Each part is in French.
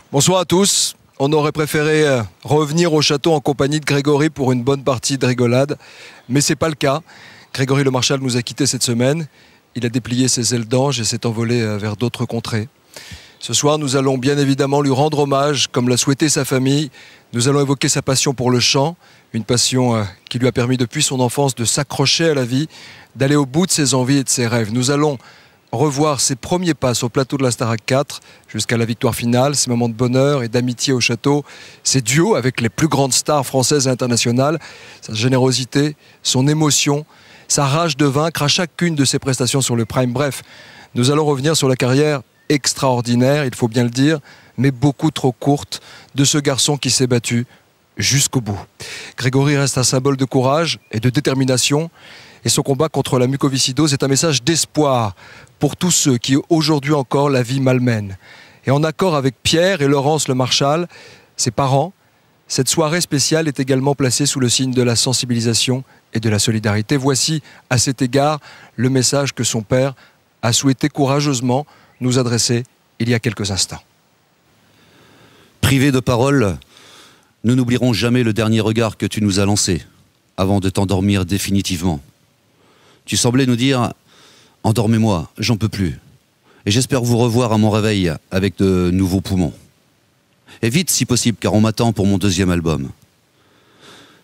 Bonsoir à tous. On aurait préféré revenir au château en compagnie de Grégory pour une bonne partie de rigolade, mais c'est pas le cas. Grégory Le Marchal nous a quittés cette semaine. Il a déplié ses ailes d'ange et s'est envolé vers d'autres contrées. Ce soir, nous allons bien évidemment lui rendre hommage, comme l'a souhaité sa famille. Nous allons évoquer sa passion pour le chant, une passion qui lui a permis depuis son enfance de s'accrocher à la vie, d'aller au bout de ses envies et de ses rêves. Nous allons revoir ses premiers pas sur le plateau de la Starac 4 jusqu'à la victoire finale, ses moments de bonheur et d'amitié au château, ses duos avec les plus grandes stars françaises et internationales, sa générosité, son émotion, sa rage de vaincre à chacune de ses prestations sur le prime. Bref, nous allons revenir sur la carrière extraordinaire, il faut bien le dire, mais beaucoup trop courte, de ce garçon qui s'est battu jusqu'au bout. Grégory reste un symbole de courage et de détermination, et son combat contre la mucoviscidose est un message d'espoir pour tous ceux qui aujourd'hui encore la vie malmène. Et en accord avec Pierre et Laurence Le Marchal, ses parents, cette soirée spéciale est également placée sous le signe de la sensibilisation et de la solidarité. Voici à cet égard le message que son père a souhaité courageusement nous adresser il y a quelques instants. Privé de parole, nous n'oublierons jamais le dernier regard que tu nous as lancé avant de t'endormir définitivement. Tu semblais nous dire « Endormez-moi, j'en peux plus. Et j'espère vous revoir à mon réveil avec de nouveaux poumons. Et vite si possible, car on m'attend pour mon deuxième album.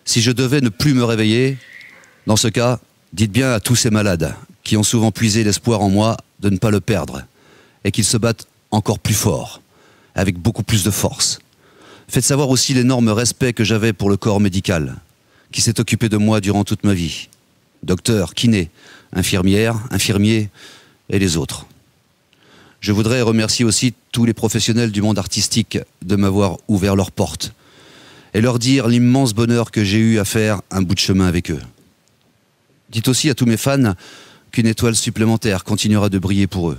Si je devais ne plus me réveiller, dans ce cas, dites bien à tous ces malades qui ont souvent puisé l'espoir en moi de ne pas le perdre et qu'ils se battent encore plus fort, avec beaucoup plus de force. Faites savoir aussi l'énorme respect que j'avais pour le corps médical, qui s'est occupé de moi durant toute ma vie. Docteurs, kinés, infirmières, infirmiers et les autres. Je voudrais remercier aussi tous les professionnels du monde artistique de m'avoir ouvert leurs portes et leur dire l'immense bonheur que j'ai eu à faire un bout de chemin avec eux. Dites aussi à tous mes fans qu'une étoile supplémentaire continuera de briller pour eux.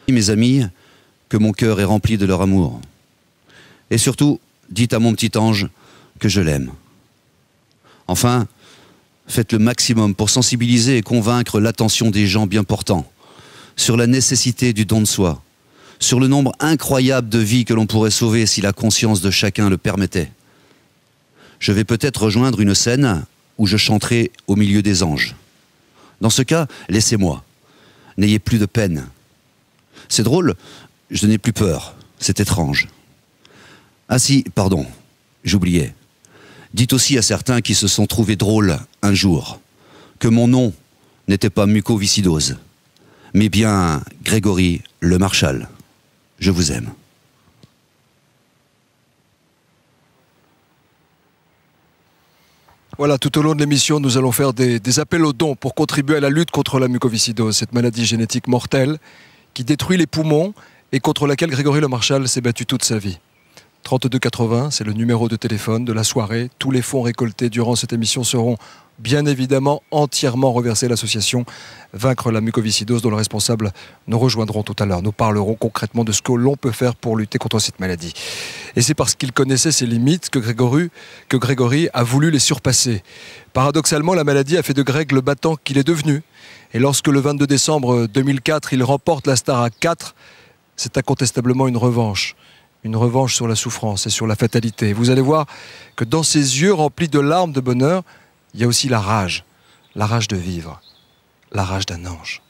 Mes amis, que mon cœur est rempli de leur amour. Et surtout, dites à mon petit ange que je l'aime. Enfin, faites le maximum pour sensibiliser et convaincre l'attention des gens bien portants sur la nécessité du don de soi, sur le nombre incroyable de vies que l'on pourrait sauver si la conscience de chacun le permettait. Je vais peut-être rejoindre une scène où je chanterai au milieu des anges. Dans ce cas, laissez-moi. N'ayez plus de peine. C'est drôle, je n'ai plus peur. C'est étrange. Ah si, pardon, j'oubliais. Dites aussi à certains qui se sont trouvés drôles un jour que mon nom n'était pas mucoviscidose, mais bien Grégory Le Marchal. Je vous aime. Voilà, tout au long de l'émission, nous allons faire des appels aux dons pour contribuer à la lutte contre la mucoviscidose, cette maladie génétique mortelle qui détruit les poumons et contre laquelle Grégory Le Marchal s'est battu toute sa vie. 3280, c'est le numéro de téléphone de la soirée. Tous les fonds récoltés durant cette émission seront bien évidemment entièrement reversés à l'association Vaincre la mucoviscidose, dont les responsables nous rejoindront tout à l'heure. Nous parlerons concrètement de ce que l'on peut faire pour lutter contre cette maladie. Et c'est parce qu'il connaissait ses limites que Grégory a voulu les surpasser. Paradoxalement, la maladie a fait de Greg le battant qu'il est devenu. Et lorsque le 22 décembre 2004, il remporte la Starac 4, c'est incontestablement une revanche. Une revanche sur la souffrance et sur la fatalité. Vous allez voir que dans ses yeux remplis de larmes de bonheur, il y a aussi la rage de vivre, la rage d'un ange.